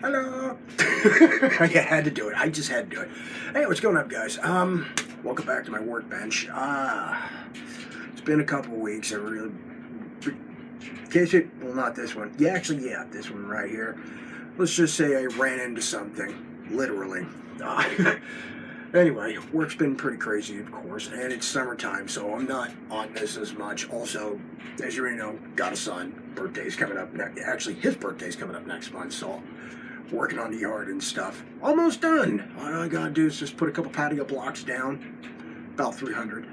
Hello. I had to do it. I just had to do it. Hey, what's going on, guys? Welcome back to my workbench. It's been a couple of weeks. I really, in case it, well, not this one. Yeah, actually, yeah, this one right here. Let's just say I ran into something, literally. Anyway, work's been pretty crazy, of course, and it's summertime, so I'm not on this as much. Also, as you already know, got a son. Birthday's coming up. Actually, his birthday's coming up next month, so working on the yard and stuff. Almost done. All I gotta do is just put a couple patio blocks down, about 300,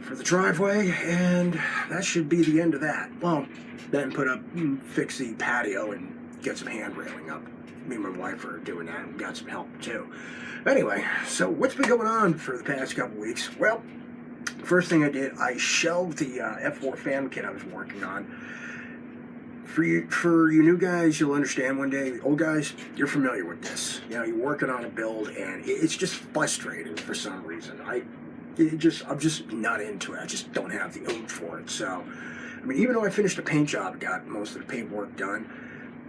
for the driveway, and that should be the end of that. Well, then fix the patio and get some hand railing up. Me and my wife are doing that and got some help too. Anyway, so what's been going on for the past couple weeks? Well, first thing I did, I shelved the F4 fan kit I was working on. For you new guys, you'll understand one day. Old guys, you're familiar with this. You know, you're working on a build, and it's just frustrating for some reason. I'm just not into it. I just don't have the oomph for it. So, I mean, even though I finished a paint job, got most of the paintwork done,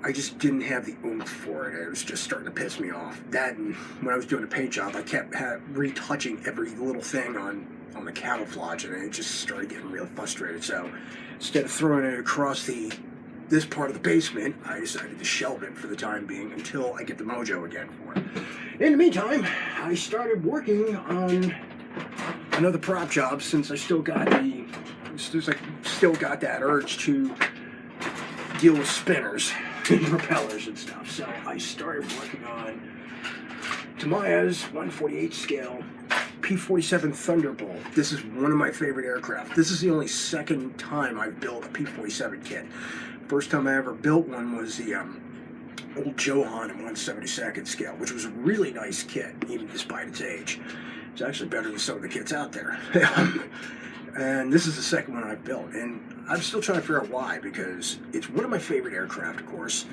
I just didn't have the oomph for it. It was just starting to piss me off. That, and when I was doing a paint job, I kept retouching every little thing on the camouflage, and it just started getting really frustrated. So, instead of throwing it across this part of the basement, I decided to shelve it for the time being until I get the mojo again for it. In the meantime, I started working on another prop job since I still got that urge to deal with spinners and propellers and stuff. So I started working on Tamiya's 1/48 scale P-47 Thunderbolt. This is one of my favorite aircraft. This is the only second time I've built a P-47 kit. First time I ever built one was the old Johan in 1/72nd scale, which was a really nice kit, even despite its age. It's actually better than some of the kits out there. And this is the second one I've built, and I'm still trying to figure out why, because it's one of my favorite aircraft, of course,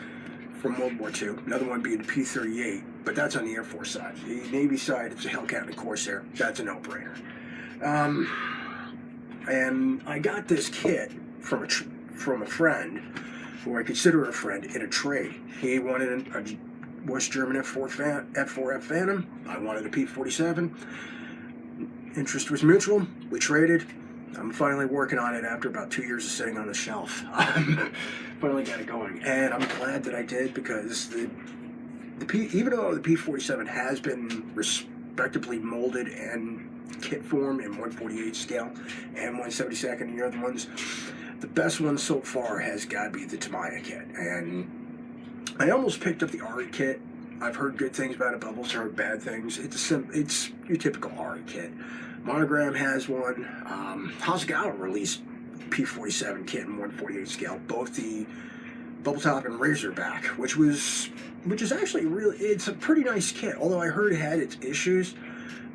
from World War II. Another one being the P-38, but that's on the Air Force side. The Navy side, it's a Hellcat and a Corsair. That's a no-brainer. And I got this kit from a friend, who I consider a friend, in a trade. He wanted a West German F4F Phantom. I wanted a P-47. Interest was mutual. We traded. I'm finally working on it after about 2 years of sitting on the shelf. Finally got it going, and I'm glad that I did, because even though the P-47 has been respectably molded and kit form in 1/48 scale and 1/72nd and the other ones, the best one so far has got to be the Tamiya kit. And I almost picked up the Ari kit. I've heard good things about it, but I've also heard bad things. It's your typical Ari kit. Monogram has one. Hasegawa released P-47 kit in 1/48 scale, both the bubble top and Razorback, which is actually it's a pretty nice kit. Although I heard it had its issues,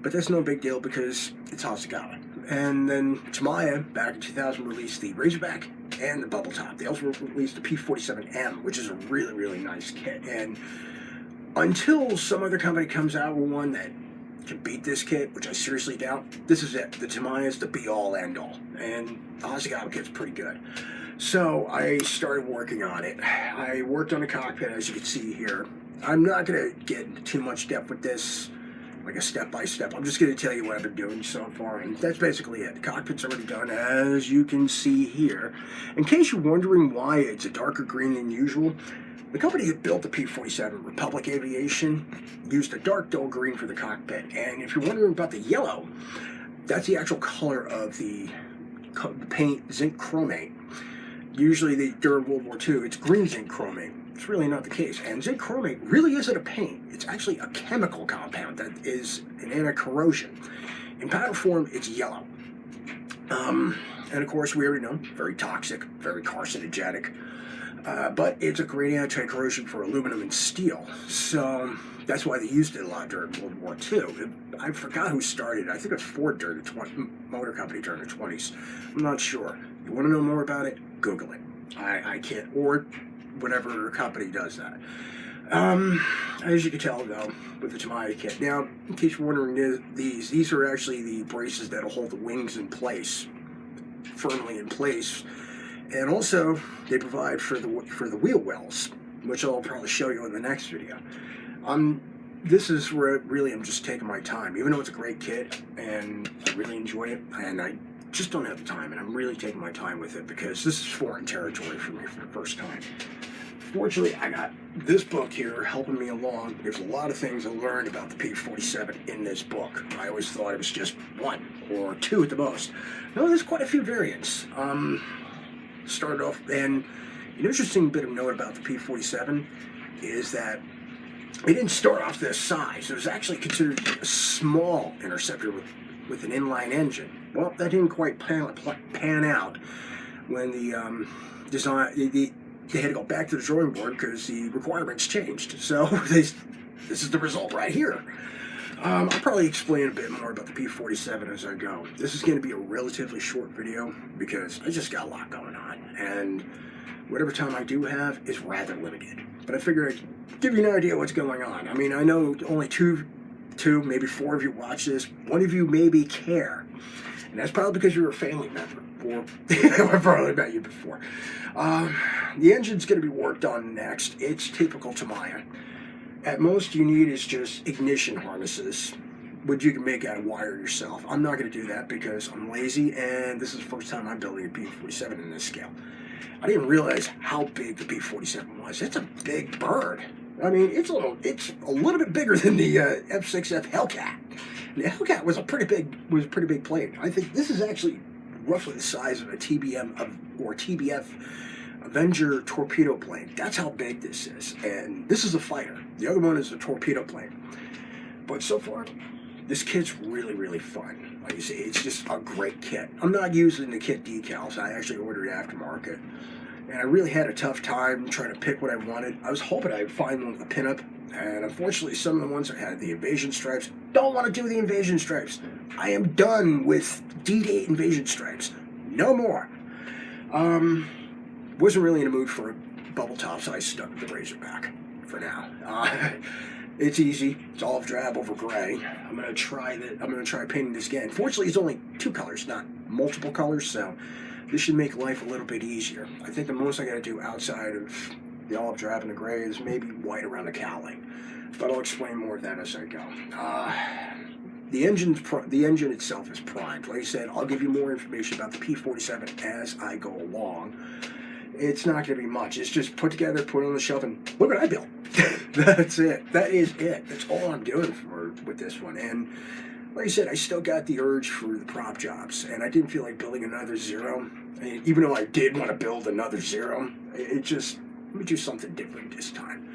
but that's no big deal because it's Hasegawa. And then Tamiya, back in 2000, released the Razorback and the bubble top. They also released the P-47M, which is a really, really nice kit. And until some other company comes out with one that can beat this kit, which I seriously doubt, this is it. The Tamiya is the be-all, end-all. And the Hasegawa kit's pretty good. So I started working on it. I worked on the cockpit, as you can see here. I'm not going to get into too much depth with this, like a step-by-step. I'm just going to tell you what I've been doing so far, and that's basically it. The cockpit's already done, as you can see here. In case you're wondering why it's a darker green than usual, the company that built the P-47, Republic Aviation, used a dark dull green for the cockpit. And if you're wondering about the yellow, that's the actual color of the paint, zinc chromate. Usually during World War II, it's green zinc chromate. It's really not the case. And zinc chromate really isn't a paint. It's actually a chemical compound that is an anti-corrosion. In powder form, it's yellow. And of course, we already know, very toxic, very carcinogenic. But it's a great anti-corrosion for aluminum and steel. So that's why they used it a lot during World War II. I forgot who started it. I think it was Ford during the motor company during the 20s. I'm not sure. You want to know more about it? Google it. I can't. Or whatever company does that. As you can tell, though, with the Tamiya kit. Now, in case you're wondering, these are actually the braces that'll hold the wings in place, firmly in place. And also, they provide for the wheel wells. which I'll probably show you in the next video. This is where really I'm just taking my time, even though it's a great kit and I really enjoy it, and I just don't have the time, and I'm really taking my time with it because this is foreign territory for me for the first time. Fortunately, I got this book here helping me along. There's a lot of things I learned about the P-47 in this book. I always thought it was just 1 or 2 at the most. No, there's quite a few variants. Started off, and an interesting bit of note about the P-47 is that it didn't start off this size. It was actually considered a small interceptor with an inline engine. Well, that didn't quite pan out when the design, they had to go back to the drawing board because the requirements changed. So this is the result right here. I'll probably explain a bit more about the P-47 as I go. This is going to be a relatively short video because I just got a lot going on, and whatever time I do have is rather limited. But I figured I'd give you an idea what's going on. I mean, I know only two, maybe 4 of you watch this. 1 of you maybe care. And that's probably because you're a family member, or I've probably met you before. The engine's going to be worked on next. It's typical Tamiya. At most you need is just ignition harnesses, which you can make out of wire yourself. I'm not going to do that because I'm lazy, and this is the first time I'm building a P-47 in this scale. I didn't realize how big the P-47 was. It's a big bird. I mean, it's a little bit bigger than the F6F Hellcat. The Hellcat was a pretty big plane. I think this is actually roughly the size of a TBF Avenger torpedo plane. That's how big this is. And this is a fighter. The other one is a torpedo plane. But so far, this kit's really, really fun. Like you say, it's just a great kit. I'm not using the kit decals. I actually ordered aftermarket. And I really had a tough time trying to pick what I wanted. I was hoping I'd find one with a pinup. And unfortunately, some of the ones that had the invasion stripes don't want to do the invasion stripes. I am done with D-Day invasion stripes. No more. Wasn't really in a mood for a bubble top, so I stuck with the Razorback for now. It's easy. It's olive drab over gray. I'm gonna try painting this again. Fortunately, it's only 2 colors, not multiple colors, so this should make life a little bit easier. I think the most I gotta do outside of the olive drab and the gray is maybe white around the cowling, but I'll explain more of that as I go. The engine itself is primed. Like I said, I'll give you more information about the P-47 as I go along. It's not going to be much. It's just put together, put on the shelf, and look what I built. That's it. That is it. That's all I'm doing with this one. And like I said, I still got the urge for the prop jobs, and I didn't feel like building another Zero. Even though I did want to build another Zero, let me do something different this time.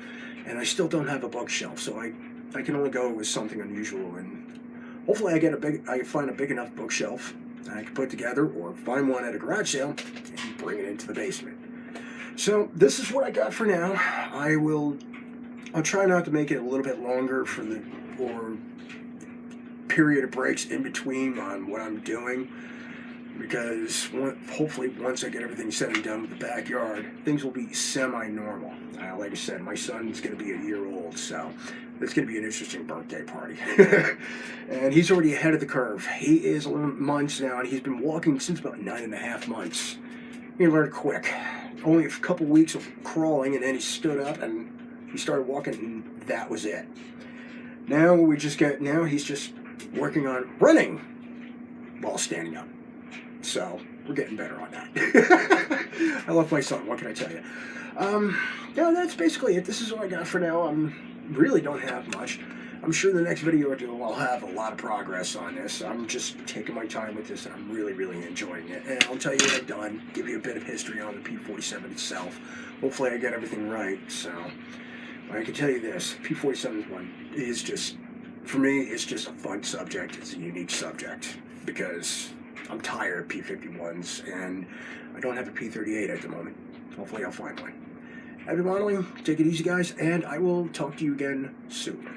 And I still don't have a bookshelf, so I can only go with something unusual. And hopefully I find a big enough bookshelf that I can put together, or find one at a garage sale and bring it into the basement. So this is what I got for now. I'll try not to make it a little bit longer or period of breaks in between on what I'm doing, because hopefully once I get everything said and done with the backyard, things will be semi-normal. Like I said, my son's going to be a year old, so it's going to be an interesting birthday party. And he's already ahead of the curve. He is 11 months now, and he's been walking since about 9.5 months. He learned quick. Only a couple weeks of crawling, and then he stood up and he started walking, and that was it. Now he's just working on running while standing up. So we're getting better on that. I love my son. What can I tell you? Yeah, that's basically it. This is what I got for now. Really don't have much. I'm sure the next video or two I'll have a lot of progress on this. I'm just taking my time with this, and I'm really, really enjoying it. And I'll tell you what I've done, give you a bit of history on the P-47 itself. Hopefully I get everything right. So I can tell you this, P-47 one is just, for me, it's just a fun subject. It's a unique subject because I'm tired of P-51s, and I don't have a P-38 at the moment. Hopefully I'll find one. Happy modeling, take it easy guys, and I will talk to you again soon.